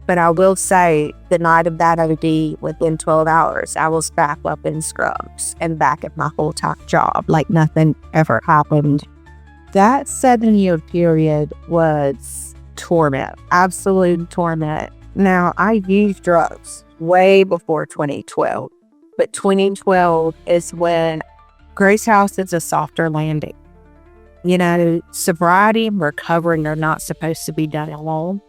But I will say, the night of that OD, within 12 hours, I was back up in scrubs and back at my full-time job, like nothing ever happened. That 7-year period was torment, absolute torment. Now, I used drugs way before 2012, but 2012 is when Grace House is a softer landing. You know, sobriety and recovering are not supposed to be done alone.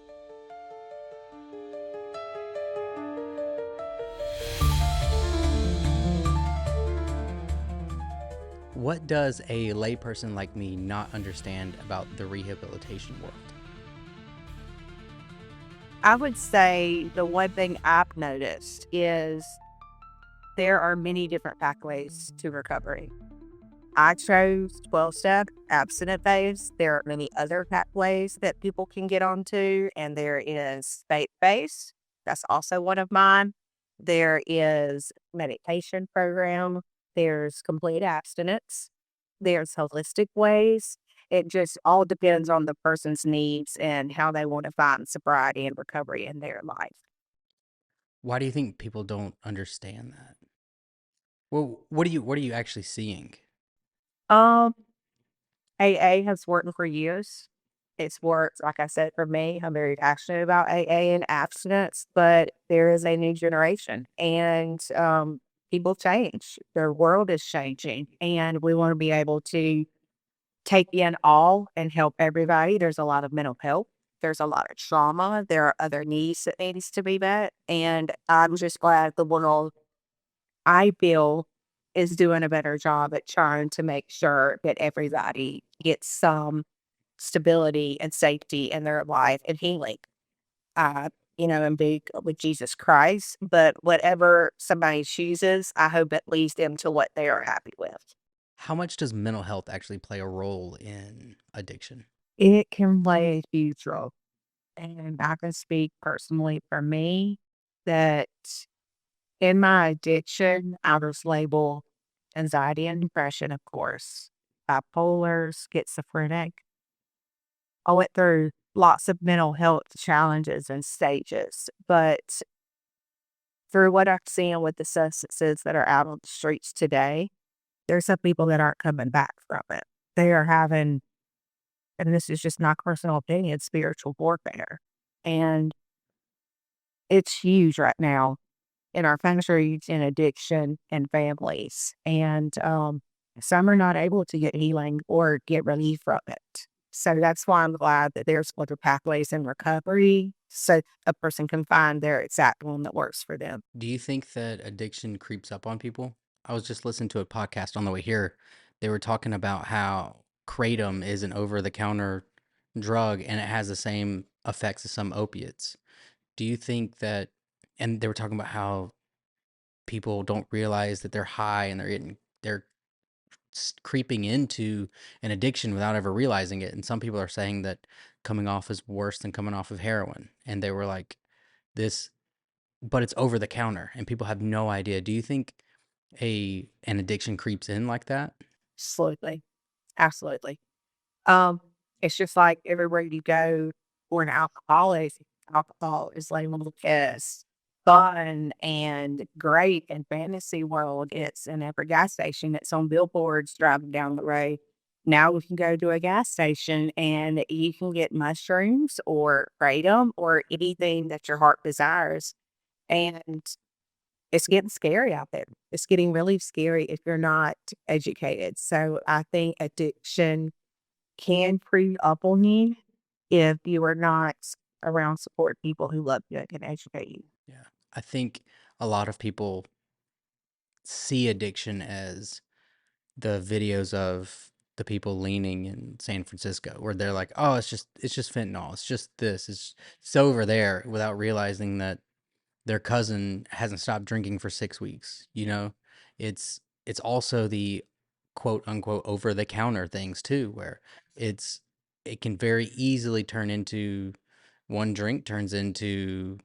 What does a layperson like me not understand about the rehabilitation world? I would say the one thing I've noticed is there are many different pathways to recovery. I chose 12-step abstinent phase. There are many other pathways that people can get onto, and there is faith-based. That's also one of mine. There is meditation program. There's complete abstinence. There's holistic ways. It just all depends on the person's needs and how they want to find sobriety and recovery in their life. Why do you think people don't understand that? Well, what are you actually seeing? Um, AA has worked for years. It's worked, like I said, for me. I'm very passionate about AA and abstinence, but there is a new generation and people change. Their world is changing, and we want to be able to take in all and help everybody. There's a lot of mental health. There's a lot of trauma. There are other needs that needs to be met. And I'm just glad the world, I feel, is doing a better job at trying to make sure that everybody gets some stability and safety in their life and healing. Uh, and be with Jesus Christ. But whatever somebody chooses, I hope it leads them to what they are happy with. How much does mental health actually play a role in addiction? It can play a huge role. And I can speak personally for me that in my addiction, I was labeled anxiety and depression, of course, bipolar, schizophrenic. I went through lots of mental health challenges and stages, but through what I've seen with the substances that are out on the streets today, there's some people that aren't coming back from it. They are having, and this is just my personal opinion, spiritual warfare. And it's huge right now in our country in addiction and families. And some are not able to get healing or get relief from it. So that's why I'm glad that there's other pathways in recovery so a person can find their exact one that works for them. Do you think that addiction creeps up on people? I was just listening to a podcast on the way here. They were talking about how kratom is an over-the-counter drug and it has the same effects as some opiates. Do you think that, and they were talking about how people don't realize that they're high and they're creeping into an addiction without ever realizing it. And some people are saying that coming off is worse than coming off of heroin. And they were like, this, but it's over the counter and people have no idea. Do you think an addiction creeps in like that? Absolutely. Absolutely. Um, it's just like everywhere you go for an alcohol is labeled as fun and great in fantasy world. It's in every gas station. It's on billboards driving down the road. Now we can go to a gas station and you can get mushrooms or kratom or anything that your heart desires. And it's getting scary out there. It's getting really scary if you're not educated. So I think addiction can creep up on you if you are not around support people who love you and can educate you. Yeah. I think a lot of people see addiction as the videos of the people leaning in San Francisco where they're like, "Oh, it's just fentanyl. It's just this. It's over there," without realizing that their cousin hasn't stopped drinking for 6 weeks, you know? It's also the quote unquote over the counter things too, where it's it can very easily turn into one drink turns into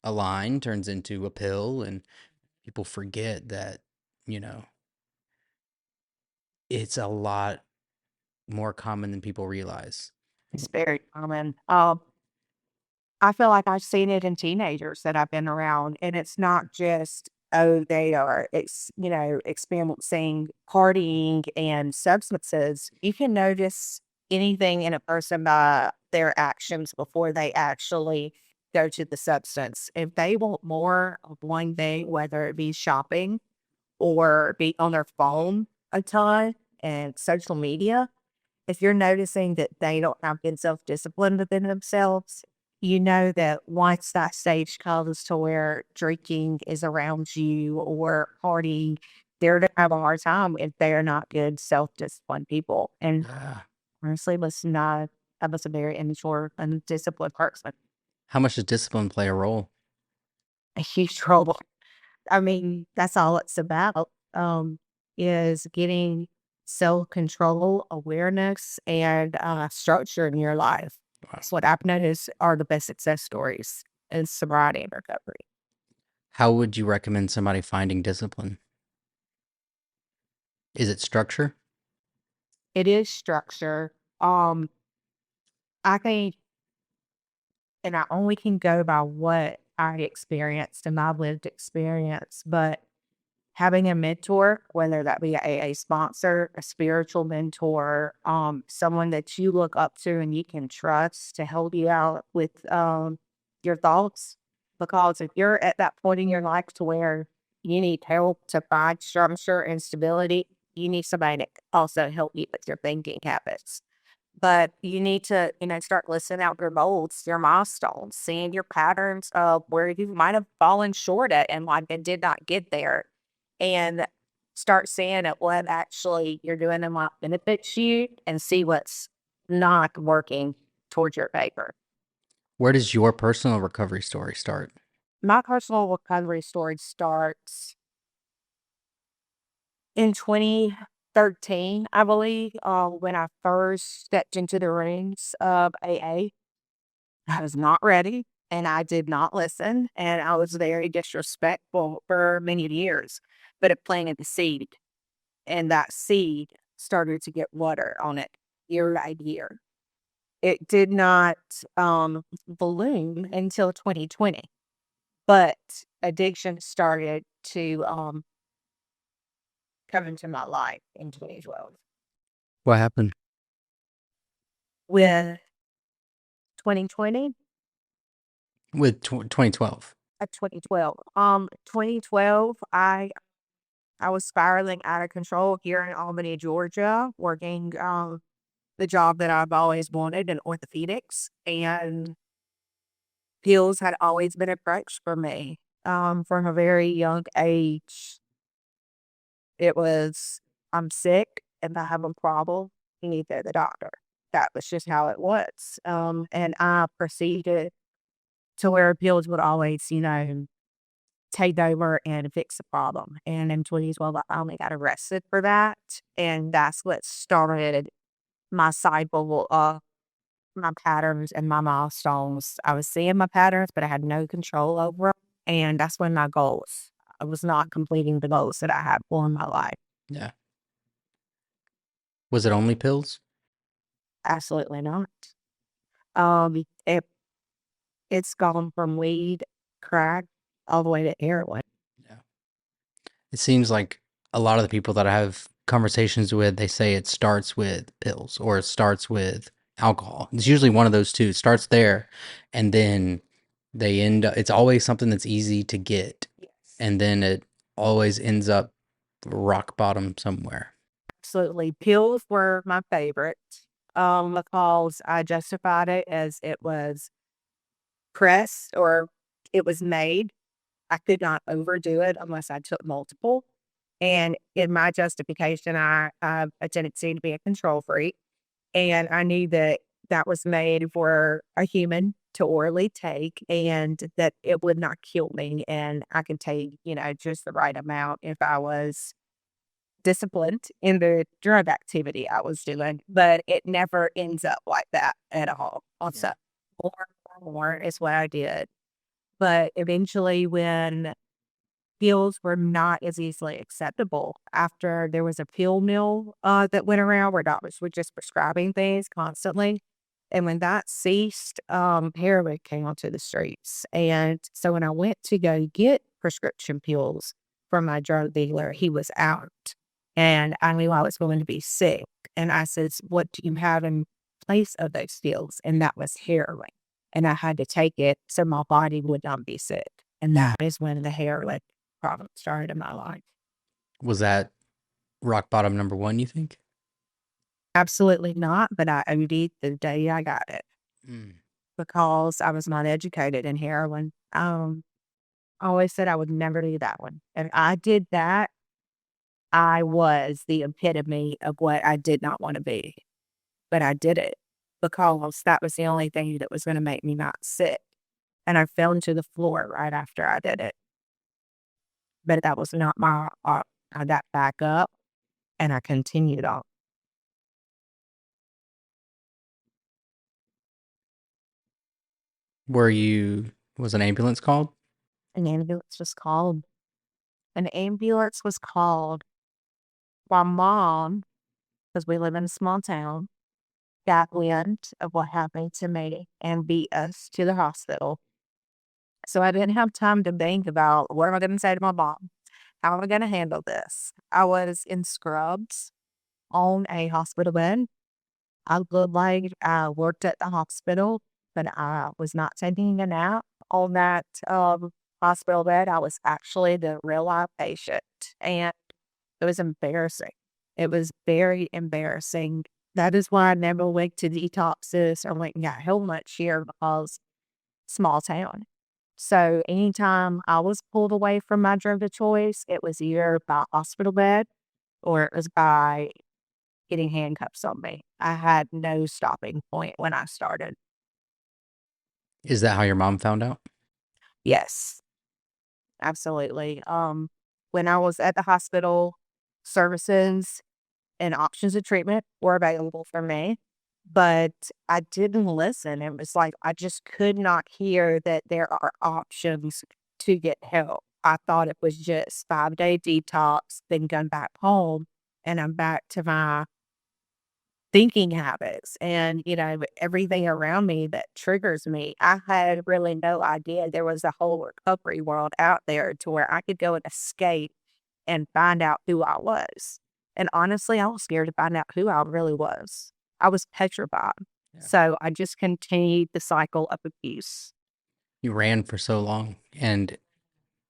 a line, turns into a pill, and people forget that, you know, it's a lot more common than people realize. It's very common. I feel like I've seen it in teenagers that I've been around, and it's not just, oh, they are experiencing partying and substances. You can notice anything in a person by their actions before they actually go to the substance. If they want more of one thing, whether it be shopping or be on their phone a ton and social media, if you're noticing that they don't have good self-discipline within themselves, you know that once that stage comes to where drinking is around you or partying, they're gonna have a hard time if they're not good self-disciplined people. And Yeah. honestly, I was a very immature, undisciplined person. How much does discipline play a role? A huge trouble. I mean, that's all it's about, is getting self-control, awareness, and, structure in your life. Wow. It's what I've noticed are the best success stories in sobriety and recovery. How would you recommend somebody finding discipline? Is it structure? It is structure. I think, and I only can go by what I experienced and my lived experience, but having a mentor, whether that be a AA sponsor, a spiritual mentor, someone that you look up to and you can trust to help you out with your thoughts. Because if you're at that point in your life to where you need help to find structure and stability, you need somebody to also help you with your thinking habits. But you need to, start listing out your goals, your milestones, seeing your patterns of where you might have fallen short at and like and did not get there. And start seeing at what actually you're doing and what benefits you and see what's not working towards your favor. Where does your personal recovery story start? My personal recovery story starts in 2013, I believe, when I first stepped into the rooms of AA. I was not ready and I did not listen. And I was very disrespectful for many years, but it planted the seed. And that seed started to get water on it year by year. It did not bloom until 2020, but addiction started to come into my life in 2012. What happened? With 2020, With 2012. 2012. 2012, I was spiraling out of control here in Albany, Georgia, working the job that I've always wanted in orthopedics, and pills had always been a crutch for me. From a very young age, it was, I'm sick and I have a problem. You need to go to the doctor. That was just how it was. And I proceeded to where pills would always, take over and fix the problem. And in 2012, I finally got arrested for that. And that's what started my cycle of my patterns and my milestones. I was seeing my patterns, but I had no control over them. And that's when my goals, I was not completing the goals that I had for my life. Yeah. Was it only pills? Absolutely not. Um, it, it's gone from weed, crack, all the way to heroin. Yeah. It seems like a lot of the people that I have conversations with, they say it starts with pills or it starts with alcohol. It's usually one of those two. It starts there and then they end up, it's always something that's easy to get. Yes. And then it always ends up rock bottom somewhere. Absolutely. Pills were my favorite, because I justified it as it was pressed or it was made. I could not overdo it unless I took multiple. And in my justification, I have a tendency to be a control freak. And I knew that that was made for a human to orally take and that it would not kill me. And I could take, just the right amount if I was disciplined in the drug activity I was doing, but it never ends up like that at all. Also, Yeah. more is what I did. But eventually, when pills were not as easily acceptable, after there was a pill mill that went around where doctors were just prescribing things constantly, And when that ceased, heroin came onto the streets. And so when I went to go get prescription pills from my drug dealer, he was out. And I knew I was going to be sick. And I says, "What do you have in place of those pills?" And that was heroin. And I had to take it so my body would not be sick. And that is when the heroin problem started in my life. Was that rock bottom number one, you think? Absolutely not, but I OD'd the day I got it Mm. because I was not educated in heroin. I always said I would never do that one. If I did that, I was the epitome of what I did not want to be. But I did it because that was the only thing that was going to make me not sick. And I fell into the floor right after I did it. But that was not my, I got back up and I continued on. Was an ambulance called? An ambulance was called. An ambulance was called. My mom, because we live in a small town, got wind of what happened to me and beat us to the hospital. So I didn't have time to think about what am I going to say to my mom? How am I going to handle this? I was in scrubs on a hospital bed. I looked like I worked at the hospital, but I was not taking a nap on that hospital bed. I was actually the real life patient, and it was embarrassing. It was very embarrassing. That is why I never went to detoxes or went and got help much here because small town. So anytime I was pulled away from my drug of choice, it was either by hospital bed or it was by getting handcuffs on me. I had no stopping point when I started. Is that how your mom found out? Yes, absolutely. When I was at the hospital, services and options of treatment were available for me, but I didn't listen. It was like I just could not hear that there are options to get help. I thought it was just 5-day detox, then come back home, and I'm back to my thinking habits and, everything around me that triggers me. I had really no idea there was a whole recovery world out there to where I could go and escape and find out who I was. And honestly, I was scared to find out who I really was. I was petrified. Yeah. So I just continued the cycle of abuse. You ran for so long, and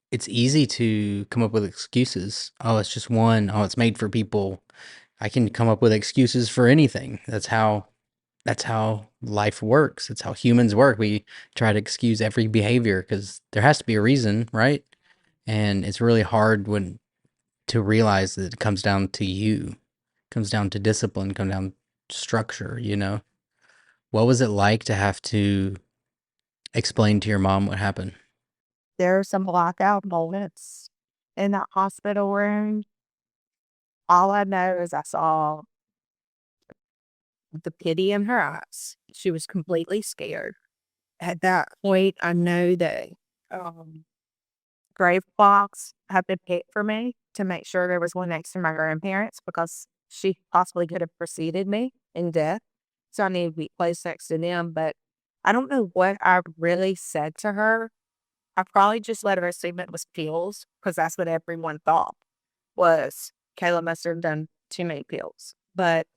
it's easy to come up with excuses. Oh, it's just one. Oh, it's made for people. I can come up with excuses for anything. That's how life works. It's how humans work. We try to excuse every behavior because there has to be a reason, right? And it's really hard when to realize that it comes down to you, comes down to discipline, comes down to structure. What was it like to have to explain to your mom what happened? There are some blackout moments in that hospital room. All I know is I saw the pity in her eyes. She was completely scared. At that point, I know that um, grave box had been picked for me to make sure there was one next to my grandparents because she possibly could have preceded me in death. So I needed to be placed next to them. But I don't know what I really said to her. I probably just let her assume it was pills because that's what everyone thought was Kayla must have done too many pills. But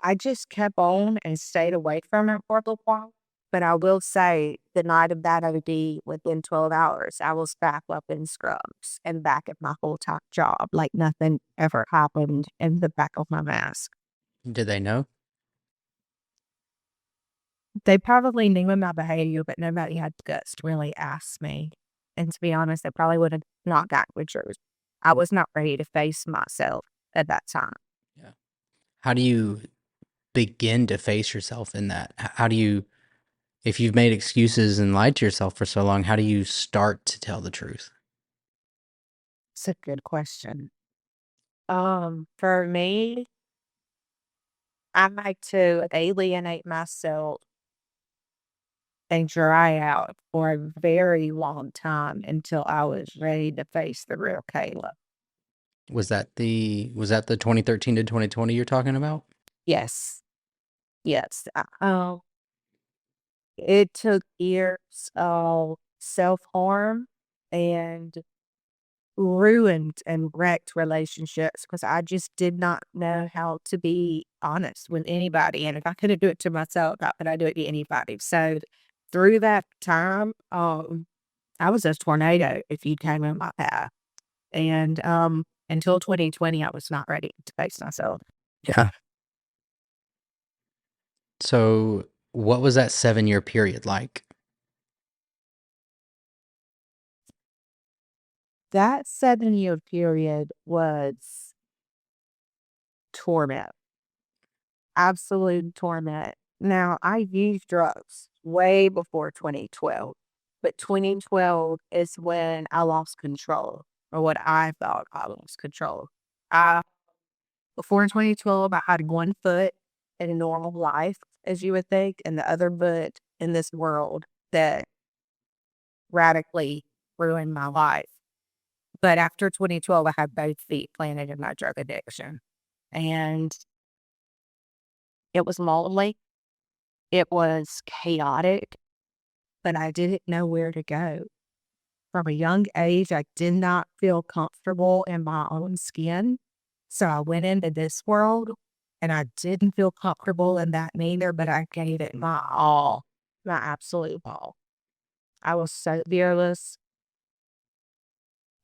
I just kept on and stayed away from it for a little while. But I will say the night of that OD, within 12 hours, I was back up in scrubs and back at my full-time job, like nothing ever happened in the back of my mask. Did they know? They probably knew in my behavior, but nobody had the guts to really ask me. And to be honest, they probably would have not got the truth. I was not ready to face myself at that time. Yeah. How do you begin to face yourself in that? How do you, if you've made excuses and lied to yourself for so long, how do you start to tell the truth? It's a good question. For me, I like to alienate myself and dry out for a very long time until I was ready to face the real Kayla. Was that the 2013 to 2020 you're talking about? Yes. Yes. It took years of self-harm and ruined and wrecked relationships because I just did not know how to be honest with anybody. And if I couldn't do it to myself, how could I do it to anybody? So through that time, I was a tornado if you came in my path. And until 2020, I was not ready to face myself. Yeah. So, what was that 7-year period like? That 7-year period was torment, absolute torment. Now, I used drugs way before 2012, but 2012 is when I lost control, or what I thought I lost control. I, before 2012, I had one foot in a normal life, as you would think, and the other foot in this world that radically ruined my life. But after 2012, I had both feet planted in my drug addiction. And it was lonely. It was chaotic, but I didn't know where to go. From a young age, I did not feel comfortable in my own skin. So I went into this world and I didn't feel comfortable in that neither, but I gave it my all, my absolute all. I was so fearless.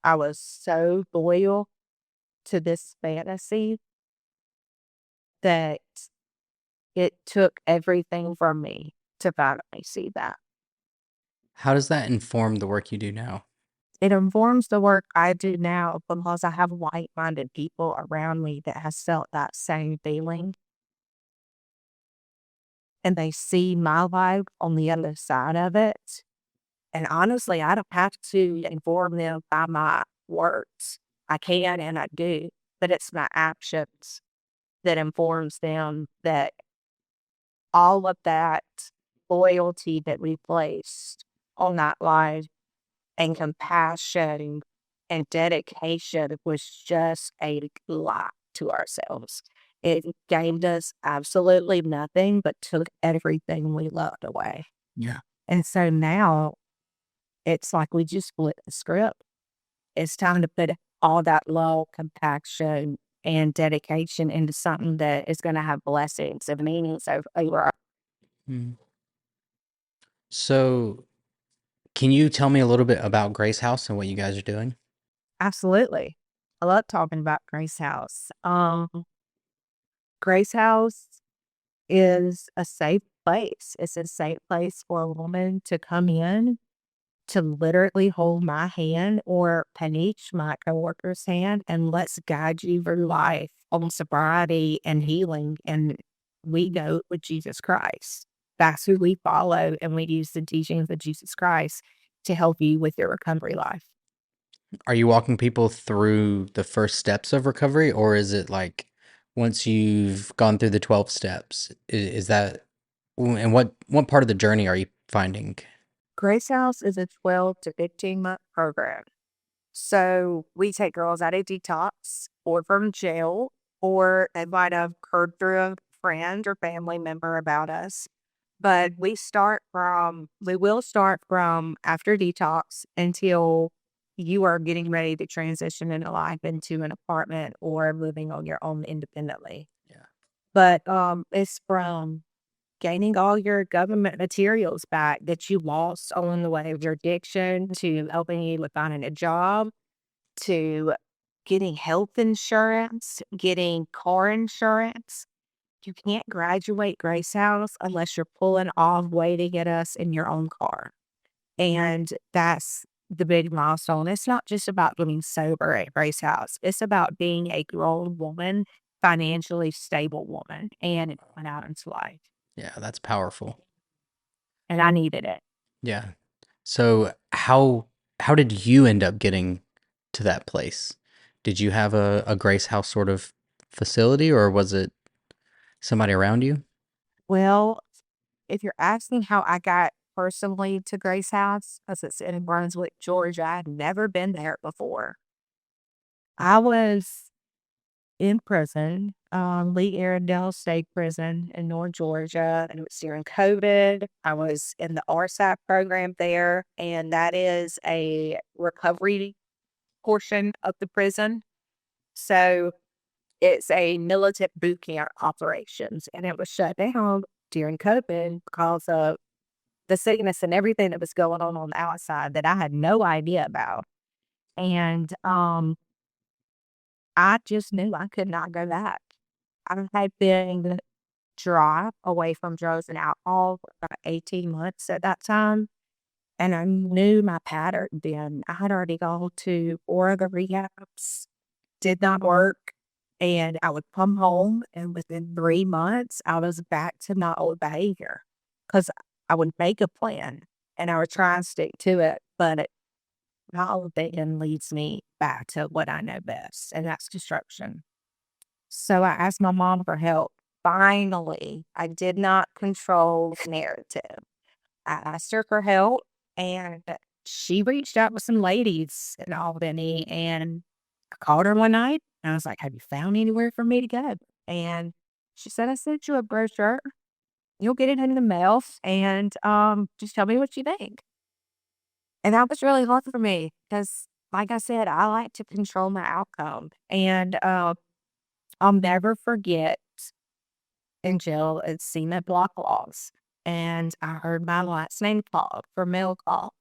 I was so loyal to this fantasy that it took everything from me to finally see that. How does that inform the work you do now? It informs the work I do now because I have like-minded people around me that has felt that same feeling, and they see my life on the other side of it. And honestly, I don't have to inform them by my words. I can and I do, but it's my actions that informs them that all of that loyalty that we placed on that life and compassion and dedication was just a lie to ourselves. It gained us absolutely nothing, but took everything we loved away. Yeah. And so now it's like we just flip the script. It's time to put all that love, compassion, and dedication into something that is going to have blessings and meanings over our. Mm. So, can you tell me a little bit about Grace House and what you guys are doing? Absolutely. I love talking about Grace House. Grace House is a safe place. It's a safe place for a woman to come in, to literally hold my hand or Paniche, my coworker's hand, and let's guide you through life on sobriety and healing. And we go with Jesus Christ. That's who we follow, and we use the teachings of Jesus Christ to help you with your recovery life. Are you walking people through the first steps of recovery, or is it like once you've gone through the 12 steps? Is that, and what part of the journey are you finding? Grace House is a 12 to 15-month program. So we take girls out of detox or from jail, or they might have heard through a friend or family member about us. But we will start from after detox until you are getting ready to transition into life into an apartment or living on your own independently. Yeah. But it's from gaining all your government materials back that you lost along the way of your addiction, to helping you with finding a job, to getting health insurance, getting car insurance. You can't graduate Grace House unless you're pulling off waiting at us in your own car. And that's the big milestone. It's not just about getting sober at Grace House. It's about being a grown woman, financially stable woman, and it went out into life. Yeah, that's powerful. And I needed it. Yeah. So how did you end up getting to that place? Did you have a Grace House sort of facility, or was it somebody around you? Well, if you're asking how I got personally to Grace House, because it's in Brunswick, Georgia, I'd never been there before. I was in prison, Lee Arundel State Prison in North Georgia, and it was during COVID. I was in the RSAP program there, and that is a recovery portion of the prison. So it's a militant boot camp operations, and it was shut down during COVID because of the sickness and everything that was going on the outside that I had no idea about. And I just knew I could not go back. I had been dry away from drugs and alcohol for about 18 months at that time. And I knew my pattern then. I had already gone to 4 other rehabs, did not work. And I would come home, and within 3 months, I was back to my old behavior because I would make a plan and I would try and stick to it. But not all of it then leads me back to what I know best, and that's destruction. So I asked my mom for help. Finally, I did not control the narrative. I asked her for help, and she reached out with some ladies in Albany, and I called her one night, and I was like, "Have you found anywhere for me to go?" And she said, "I sent you a brochure. You'll get it in the mail, and just tell me what you think." And that was really hard for me because, like I said, I like to control my outcome, and I'll never forget in jail at cement block laws. And I heard my last name called for mail call.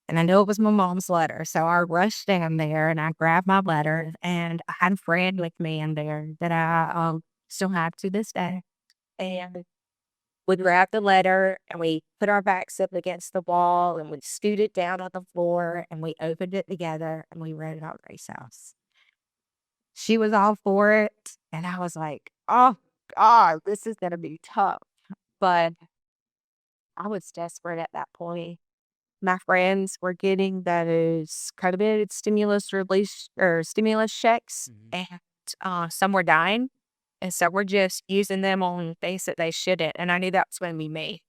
And I knew it was my mom's letter. So I rushed down there and I grabbed my letter. And I had a friend with me in there that I still have to this day. And we grabbed the letter and we put our backs up against the wall and we scooted down on the floor and we opened it together and we read it out Grace House. She was all for it. And I was like, oh God, this is going to be tough. But I was desperate at that point. My friends were getting those COVID stimulus release or stimulus checks, Mhm. and some were dying, and so we're just using them on things that they shouldn't. And I knew that was going to be me.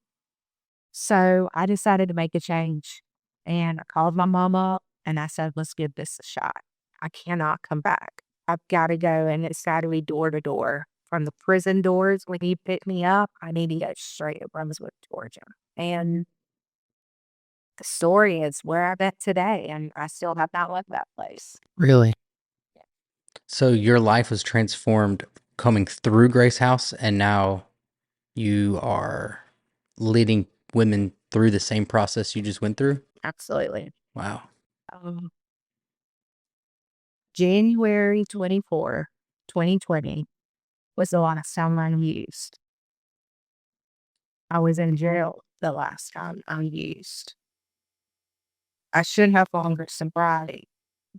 So I decided to make a change, and I called my mom up and I said, "Let's give this a shot. I cannot come back. I've got to go, and it's got to be door to door." From the prison doors when he picked me up, I need to go straight to Brunswick, Georgia. And the story is where I'm at today, and I still have not left that place. Really? So your life was transformed coming through Grace House, and now you are leading women through the same process you just went through? Absolutely. Wow. Um, January 24, 2020 was the last time I used. I was in jail the last time I used. I should have longer sobriety,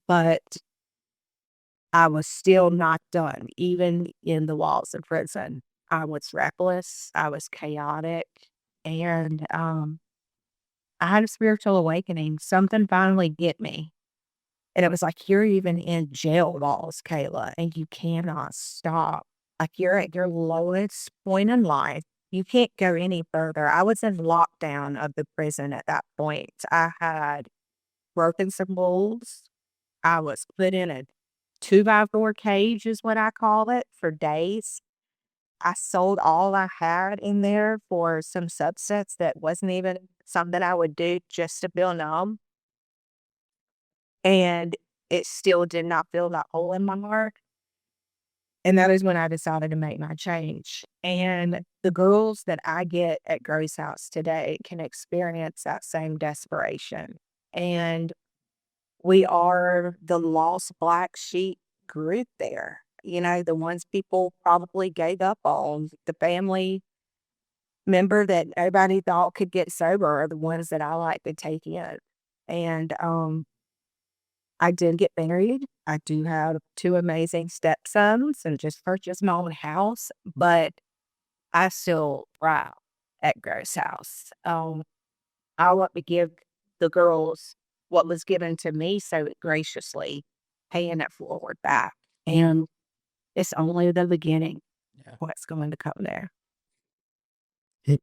but I was still not done, even in the walls of prison. I was reckless, I was chaotic, and I had a spiritual awakening. Something finally get me. And it was like, you're even in jail walls, Kayla, and you cannot stop. Like you're at your lowest point in life. You can't go any further. I was in lockdown of the prison at that point. I had broken some rules. I was put in a 2x4 cage, is what I call it, for days. I sold all I had in there for some substance that wasn't even something I would do just to feel numb. And it still did not fill that hole in my heart. And that is when I decided to make my change. And the girls that I get at Grace House today can experience that same desperation. And we are the lost black sheep group there. You know, the ones people probably gave up on, the family member that nobody thought could get sober are the ones that I like to take in. And I did get married. I do have 2 amazing stepsons and just purchased my own house, but I still thrive at Gross House. I want to give the girls what was given to me so graciously, paying it forward back. And it's only the beginning Yeah. what's going to come there. It,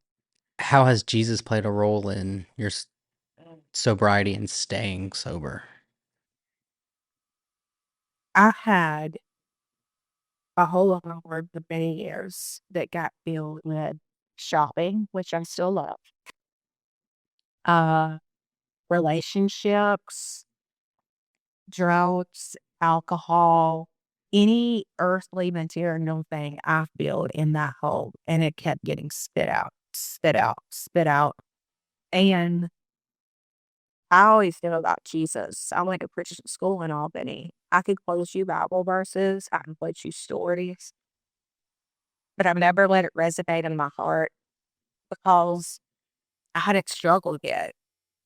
how has Jesus played a role in your sobriety and staying sober? I had a whole lot over the many years that got filled with shopping, which I still love, uh, relationships, drugs, alcohol, any earthly material thing I filled in that hole, and it kept getting spit out, spit out, spit out. And I always knew about Jesus. I went to Christian school in Albany. I could quote you Bible verses, I can quote you stories, but I've never let it resonate in my heart because I hadn't struggled yet.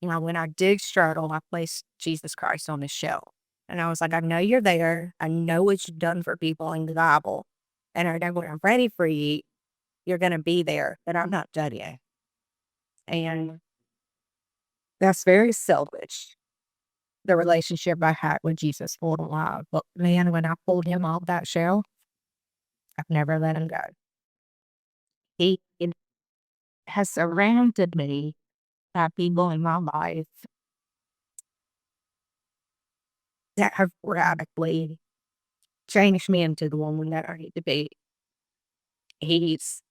You know, when I did struggle, I placed Jesus Christ on the shelf. And I was like, I know you're there. I know what you've done for people in the Bible. And I know when I'm ready for you, you're going to be there, but I'm not done yet. And that's very selfish, the relationship I had with Jesus for a while. But man, when I pulled him off that shelf, I've never let him go. He has surrounded me by people in my life that have radically changed me into the woman that I need to be. He's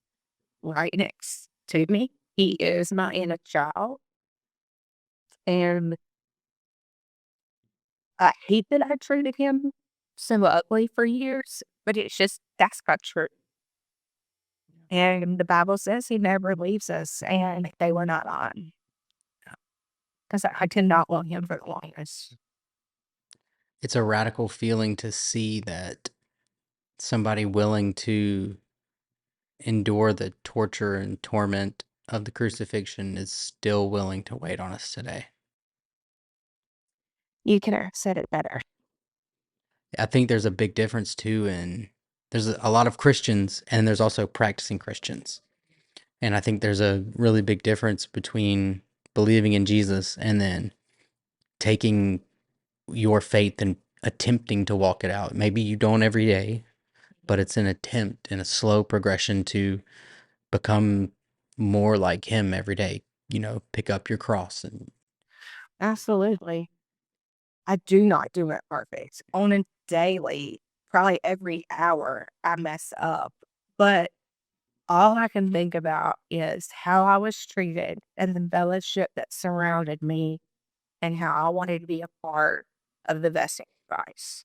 right next to me. He is my inner child. And I hate that I treated him so ugly for years, but it's just, that's not true. And the Bible says he never leaves us, and they were not on. Because I did not want him for the longest. It's a radical feeling to see that somebody willing to endure the torture and torment of the crucifixion is still willing to wait on us today. You could have said it better. I think there's a big difference too there's a lot of Christians and there's also practicing Christians. And I think there's a really big difference between believing in Jesus and then taking your faith and attempting to walk it out. Maybe you don't every day, but it's an attempt and a slow progression to become more like him every day. Pick up your cross and Absolutely. I do not do it perfect. On a daily, probably every hour, I mess up. But all I can think about is how I was treated and the fellowship that surrounded me and how I wanted to be a part of the vesting price.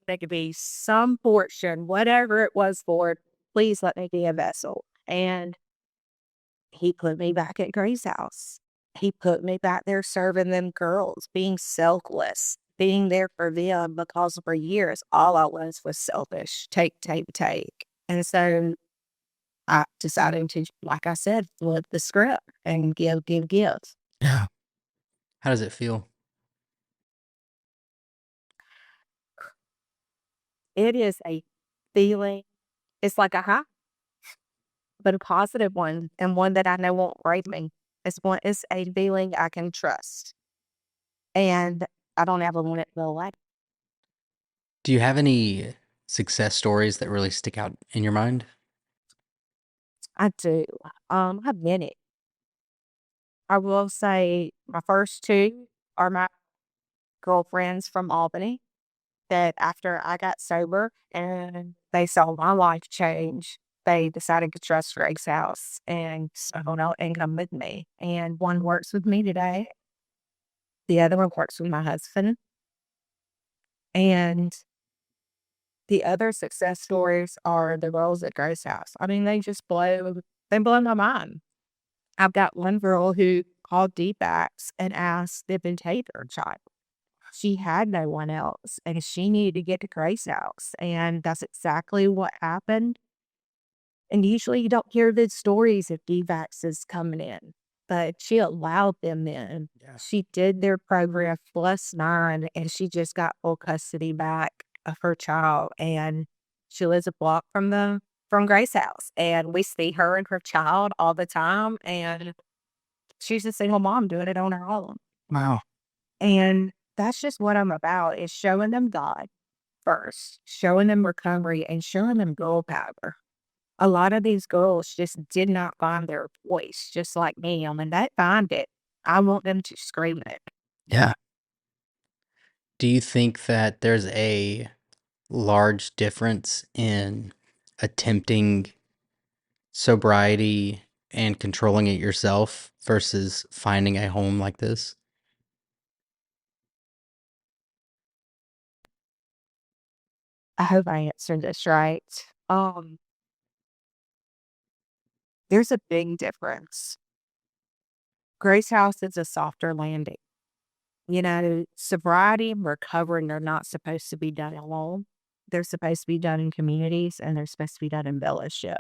There could be some portion, whatever it was for, please let me be a vessel. And he put me back at Grace House. He put me back there serving them girls, being selfless, being there for them because for years, all I was selfish. Take, take, take. And so I decided to, like I said, flip the script and give, give, give. yeah. How does it feel? It is a feeling, it's like a high, but a positive one and one that I know won't break me. It's a feeling I can trust. And I don't ever want it to go away. Do you have any success stories that really stick out in your mind? I do. I have many. I will say my first two are my girlfriends from Albany that after I got sober and they saw my life change, they decided to trust Greg's house and settle out and come with me. And one works with me today. The other one works with my husband. And the other success stories are the girls at Greg's house. I mean, they blow my mind. I've got one girl who called Deepax and asked if it take her child. She had no one else, and she needed to get to Grace House, and that's exactly what happened. And usually you don't hear the stories of Deepaxes coming in, but she allowed them in. Yeah. She did their program +9, and she just got full custody back of her child, and she lives a block from Grace House, and we see her and her child all the time, and she's a single mom doing it on her own. Wow. And that's just what I'm about is showing them God first, showing them recovery and showing them girl power. A lot of these girls just did not find their voice, just like me. And when they find it, I want them to scream it. Yeah. Do you think that there's a large difference in attempting sobriety and controlling it yourself versus finding a home like this? I hope I answered this right. Um, there's a big difference. Grace House is a softer landing. You know, sobriety and recovering are not supposed to be done alone. They're supposed to be done in communities and they're supposed to be done in fellowship.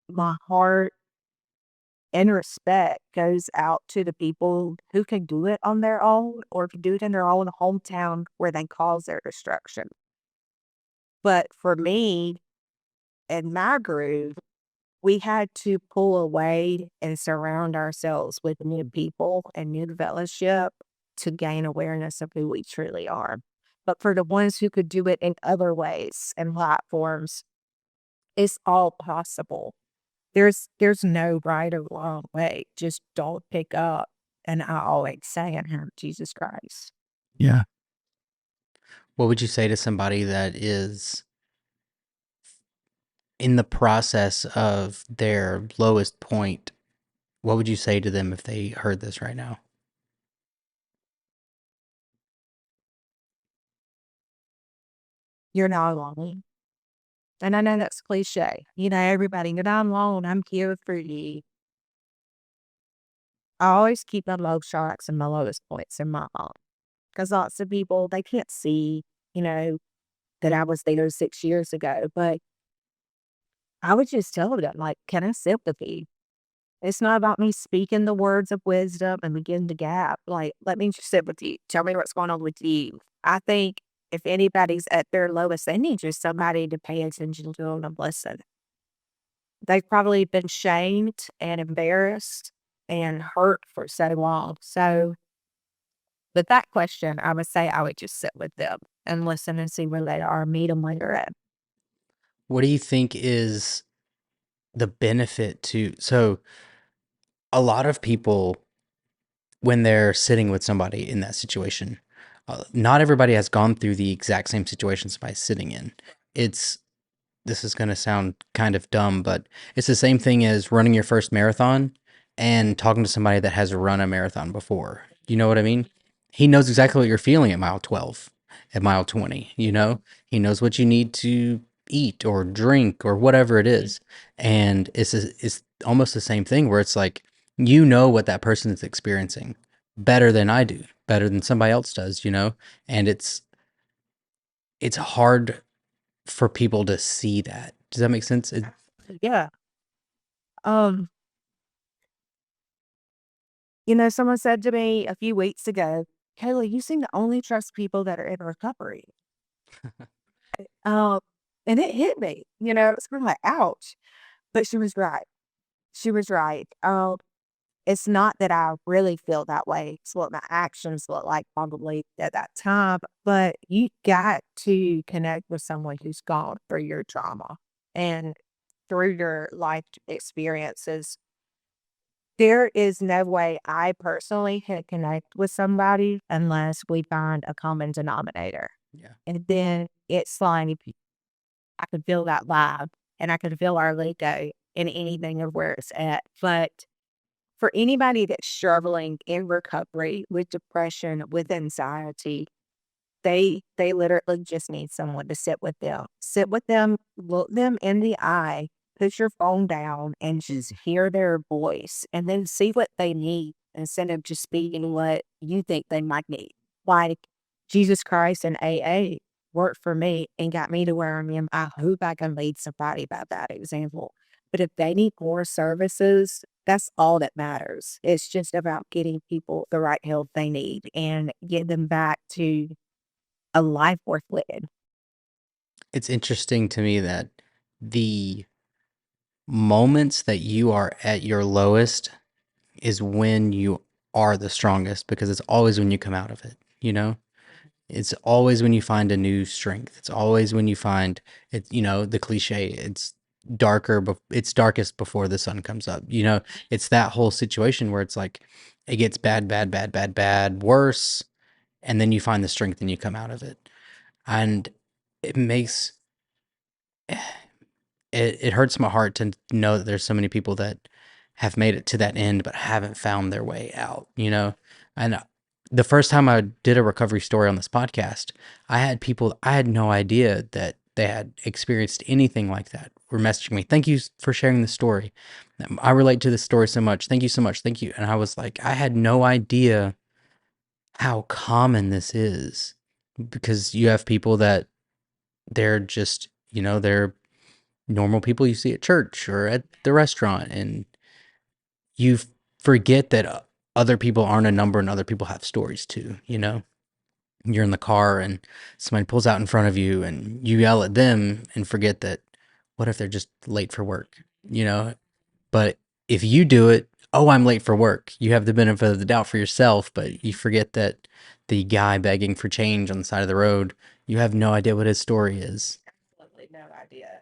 My heart and respect goes out to the people who can do it on their own or can do it in their own hometown where they cause their destruction. But for me and my group, we had to pull away and surround ourselves with new people and new fellowship to gain awareness of who we truly are. But for the ones who could do it in other ways and platforms, it's all possible. There's no right or wrong way. Just don't pick up. And I always say in him, Jesus Christ. Yeah. What would you say to somebody that is in the process of their lowest point? What would you say to them if they heard this right now? You're not alone. And I know that's cliche. You know, everybody, you're not alone. I'm here for you. I always keep my low sharks and my lowest points in my own. Because lots of people, they can't see, you know, that I was there 6 years ago. But I would just tell them, like, can I sympathy? It's not about me speaking the words of wisdom and begin to gap. Like, let me just sit with you. Tell me what's going on with you. I think if anybody's at their lowest, they need just somebody to pay attention to them and listen. They've probably been shamed and embarrassed and hurt for so long. So, with that question, I would say I would just sit with them and listen and see where they are, meet them where they're at. What do you think is the benefit to so a lot of people when they're sitting with somebody in that situation, not everybody has gone through the exact same situation somebody's sitting in. It's this is going to sound kind of dumb, but it's the same thing as running your first marathon and talking to somebody that has run a marathon before. You know what I mean? He knows exactly what you're feeling at mile 12, at mile 20, you know? He knows what you need to eat or drink or whatever it is. And it's almost the same thing where it's like, you know what that person is experiencing better than I do, better than somebody else does, you know? And it's hard for people to see that. Does that make sense? Yeah. Um, you know, someone said to me a few weeks ago, Kayla, you seem to only trust people that are in recovery. Um, and it hit me, you know, it's kind of like, ouch. But she was right. She was right. It's not that I really feel that way. It's what my actions look like probably at that time. But you got to connect with someone who's gone through your trauma and through your life experiences. There is no way I personally can connect with somebody unless we find a common denominator. Yeah. And then it's like I could feel that vibe and I could feel our Lego in anything of where it's at. But for anybody that's struggling in recovery with depression, with anxiety, they literally just need someone to sit with them. Sit with them, look them in the eye, put your phone down and just hear their voice and then see what they need instead of just speaking what you think they might need. Like Jesus Christ and AA worked for me and got me to where I am. I hope I can lead somebody by that example. But if they need more services, that's all that matters. It's just about getting people the right help they need and get them back to a life worth living. It's interesting to me that the moments that you are at your lowest is when you are the strongest because it's always when you come out of it, you know? It's always when you find a new strength. It's always when you find it, you know, the cliche, it's it's darkest before the sun comes up. You know, it's that whole situation where it's like it gets bad, bad, bad, bad, bad, worse, and then you find the strength and you come out of it. And it makes it hurts my heart to know that there's so many people that have made it to that end but haven't found their way out, you know? And the first time I did a recovery story on this podcast, I had no idea that they had experienced anything like that were messaging me. Thank you for sharing the story. I relate to this story so much. Thank you so much. Thank you. And I was like, I had no idea how common this is, because you have people that they're just, they're normal people you see at church or at the restaurant, and you forget that other people aren't a number and other people have stories too, You're in the car and somebody pulls out in front of you and you yell at them and forget that what if they're just late for work, you know? But if you do it, oh, I'm late for work. You have the benefit of the doubt for yourself, but you forget that the guy begging for change on the side of the road, you have no idea what his story is. Absolutely no idea.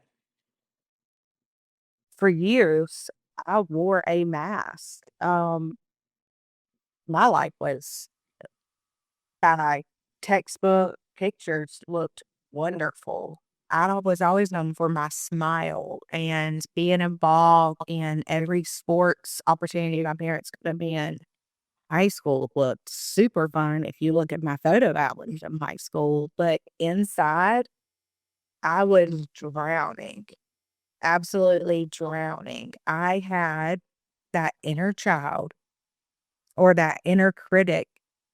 For years, I wore a mask. My life was by textbook pictures looked wonderful. I was always known for my smile and being involved in every sports opportunity my parents could have been. High school looked super fun if you look at my photo albums from high school, but inside, I was drowning, absolutely drowning. I had that inner child or that inner critic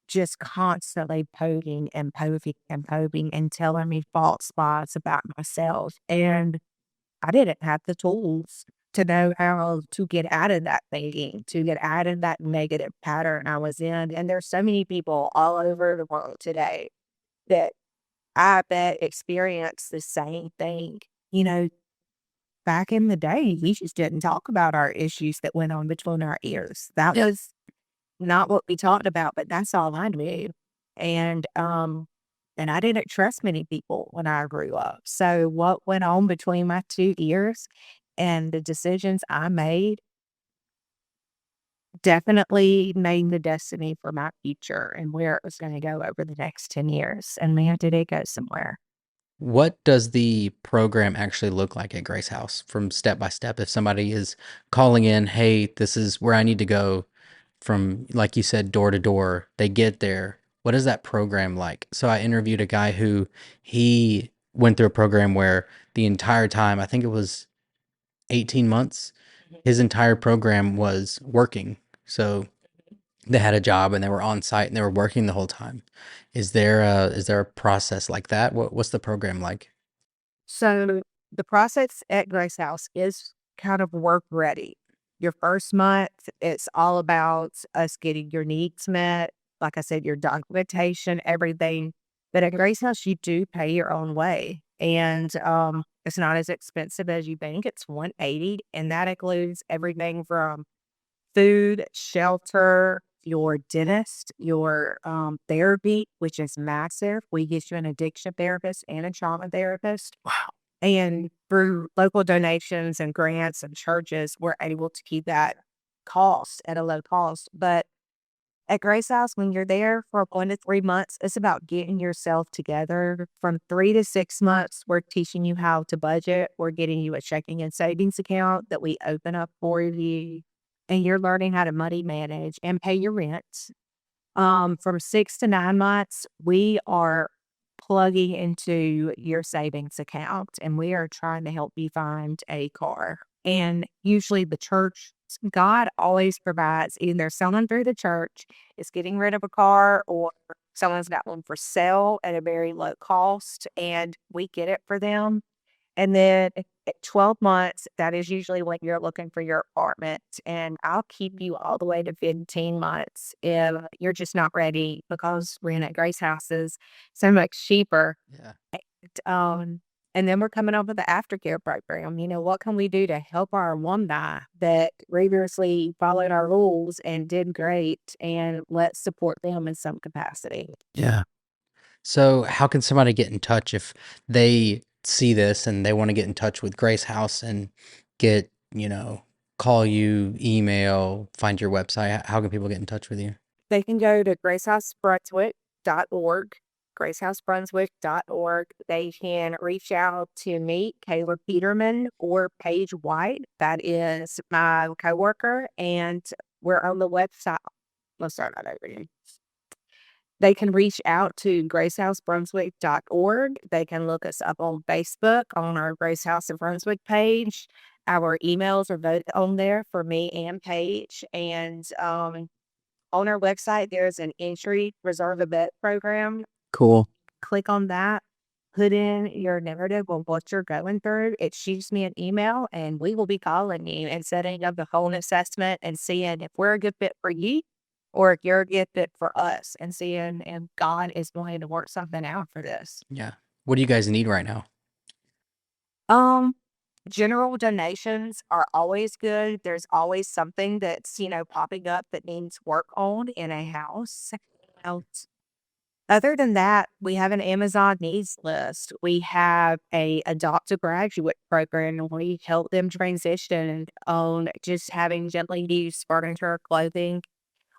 just constantly poking and poking and poking and telling me false spots about myself. And I didn't have the tools to know how to get out of that thinking, to get out of that negative pattern I was in. And there's so many people all over the world today that I bet experience the same thing. You know, back in the day, we just didn't talk about our issues that went on between our ears. That was not what we talked about, but that's all I knew. And I didn't trust many people when I grew up. So what went on between my 2 ears and the decisions I made definitely made the destiny for my future and where it was gonna go over the next 10 years. And man, did it go somewhere. What does the program actually look like at Grace House from step by step? If somebody is calling in, hey, this is where I need to go, from, like you said, door to door, they get there. What is that program like? So I interviewed a guy who he went through a program where the entire time, I think it was 18 months, his entire program was working. So they had a job and they were on site and they were working the whole time. Is there a process like that? What's the program like? So the process at Grace House is kind of work ready. Your first month, it's all about us getting your needs met. Like I said, your documentation, everything. But at Grace House, you do pay your own way. And it's not as expensive as you think. It's 180, and that includes everything from food, shelter, your dentist, your therapy, which is massive. We get you an addiction therapist and a trauma therapist. And through local donations and grants and churches, we're able to keep that cost at a low cost. But at Grace House, when you're there for 1 to 3 months, it's about getting yourself together. From 3 to 6 months, we're teaching you how to budget. We're getting you a checking and savings account that we open up for you. And you're learning how to money manage and pay your rent. From 6 to 9 months, we are plugging into your savings account and we are trying to help you find a car. And usually the church, God always provides either someone through the church is getting rid of a car or someone's got one for sale at a very low cost and we get it for them. And then at 12 months, that is usually when you're looking for your apartment. And I'll keep you all the way to 15 months if you're just not ready because rent at Grace House is so much cheaper. Yeah. Um, and then we're coming up with the aftercare program. You know, what can we do to help our alumni that rigorously followed our rules and did great? And let's support them in some capacity. Yeah. So, how can somebody get in touch if they see this and they want to get in touch with Grace House and get, call you, email, find your website? How can people get in touch with you? They can go to gracehousebrunswick.org. gracehousebrunswick.org. They can reach out to me, Kayla Peterman, or Paige White. That is my coworker, and we're on the website. Let's start that over again. They can reach out to gracehousebrunswick.org. They can look us up on Facebook on our Grace House of Brunswick page. Our emails are both on there for me and Paige. And on our website, there's an entry reserve a bed program. Cool. Click on that. Put in your narrative of what you're going through. It shoots me an email, and we will be calling you and setting up the whole assessment and seeing if we're a good fit for you or if you're a good fit for us, and seeing if God is going to work something out for this. Yeah. What do you guys need right now? Um, General donations are always good. There's always something that's, popping up that needs work on in a house. Other than that, we have an Amazon needs list. We have a adopt a graduate program, and we help them transition on just having gently used furniture or clothing.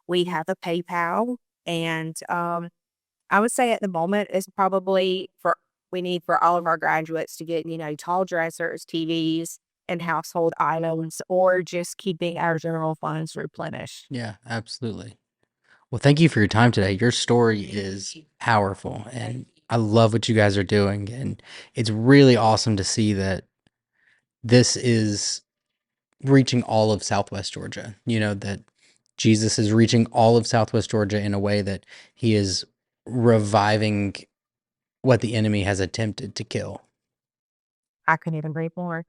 We have a PayPal, and I would say at the moment it's probably we need for all of our graduates to get, tall dressers, TVs, and household items, or just keeping our general funds replenished. Yeah, absolutely. Well, thank you for your time today. Your story is powerful, and I love what you guys are doing. And it's really awesome to see that this is reaching all of Southwest Georgia. That Jesus is reaching all of Southwest Georgia in a way that he is reviving what the enemy has attempted to kill. I couldn't even agree more.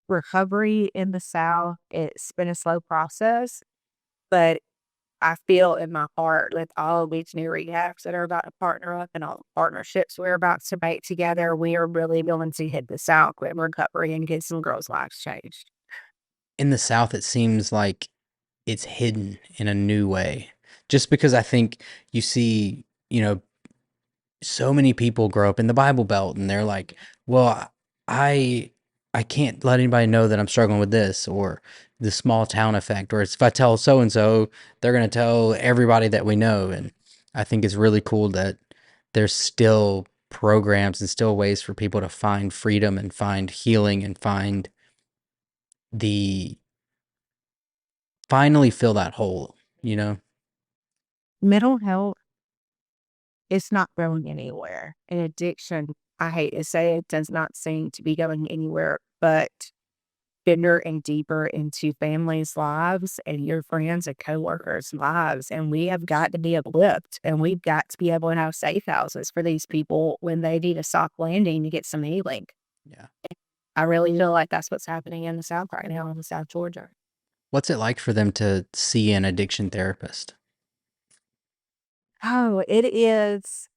Recovery in the South, it's been a slow process, but I feel in my heart with all of these new rehabs that are about to partner up and all the partnerships we're about to make together, we are really going to hit the South with recovery and get some girls' lives changed. In the South, it seems like it's hidden in a new way. Just because I think you see, so many people grow up in the Bible Belt and they're like, well, I I can't let anybody know that I'm struggling with this, or the small town effect, or if I tell so and so, they're going to tell everybody that we know. And I think it's really cool that there's still programs and still ways for people to find freedom and find healing and the finally fill that hole. Mental health is not going anywhere. And addiction, I hate to say it, does not seem to be going anywhere, but bigger and deeper into families' lives and your friends and coworkers' lives. And we have got to be equipped, and we've got to be able to have safe houses for these people when they need a soft landing to get some healing. Yeah. I really feel like that's what's happening in the South right now, in South Georgia. What's it like for them to see an addiction therapist? Oh, it is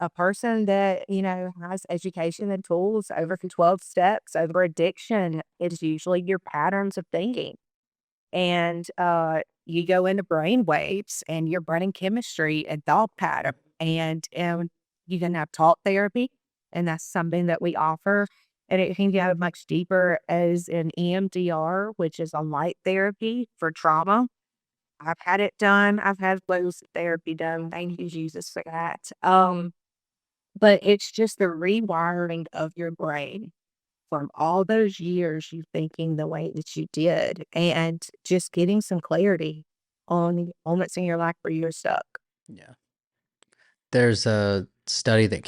a person that, has education and tools over the 12 steps over addiction. It's usually your patterns of thinking. And you go into brain waves and your brain chemistry and thought pattern. And you can have talk therapy, and that's something that we offer. And it can go much deeper as an EMDR, which is a light therapy for trauma. I've had it done. I've had flows therapy done. Thank you, Jesus, for that. But it's just the rewiring of your brain from all those years you thinking the way that you did, and just getting some clarity on the moments in your life where you're stuck. Yeah. There's a study that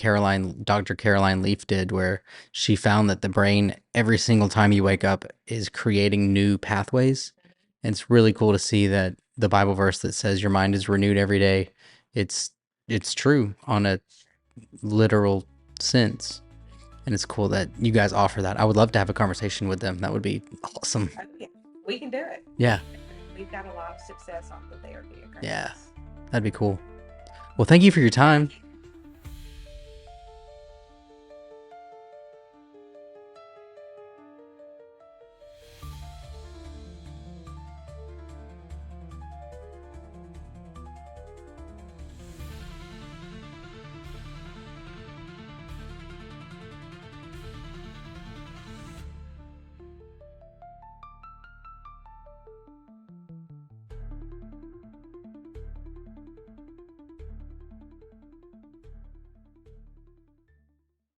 Dr. Caroline Leaf did where she found that the brain, every single time you wake up, is creating new pathways. And it's really cool to see that the Bible verse that says your mind is renewed every day, it's it's true on a literal sense. And it's cool that you guys offer that. I would love to have a conversation with them. That would be awesome. Yeah, we can do it. Yeah. We've got a lot of success off the therapy. Yeah. That'd be cool. Well, thank you for your time.